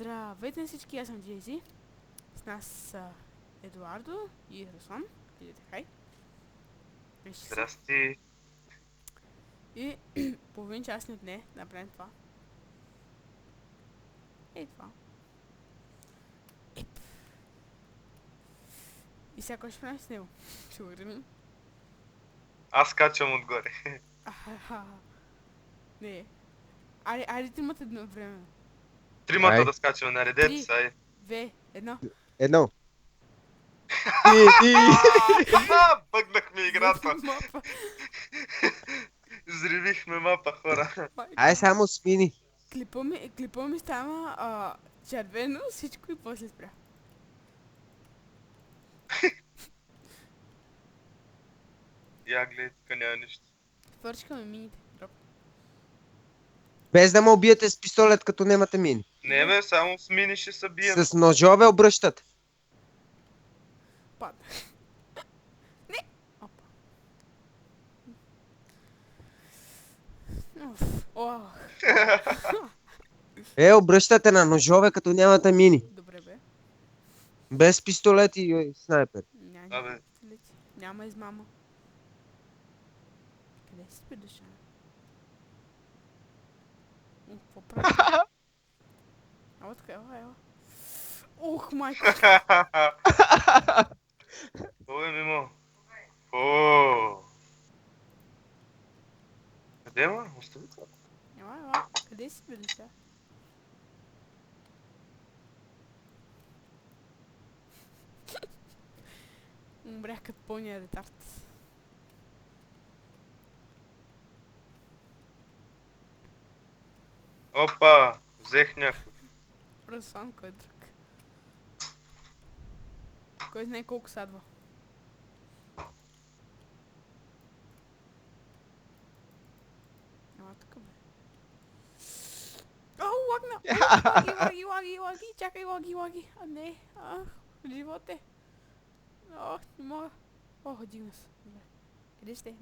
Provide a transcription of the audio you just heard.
Здравейте на всички, аз съм Джейзи. С нас са Едуардо и Руслан. Кажете хай. Вижте се. Здрасти. И половин час ни отне да направим това. Ей това. Еп. И сега кой ще правим с него? Ще го гремим? Аз качвам отгоре. Ахаха. Не. Айде тримата едно време. Тримата Ай. да скачаме, наредете Три. се, ай. 2, 1. Едно. Ти. Бъгнахме играта. Мапа. Взривихме мапа, хора. Ай, само смини. Клипа ми стана червено, всичко и после спря. Я гледай, тук няма нищо. Поръчкаме мините. Дроп. Без да ме убиете с пистолет, като нямате мини. Не бе, само с мини ще се бием. С ножове обръщат. Падна. Не! Опа. Уф. Ох. Обръщате на ножове, като нямате мини. Добре бе. Без пистолет и снайпер. Абе. Няма измама. Къде си спи душа? Какво прави? Ела така, ела. Ух, майко. Ой, мимо. О. Къде ма? Остави това. Ела. Къде си спи душа? Умрях като пълния ретард. Опа, взех някой. Руслан, кой е друг? Кой знае колко садва? Ела тук бе. О, лагна! Лаги! Чакай, лаги! А не, живот е. О, не мога. О, дигна се. Добре. Къде сте?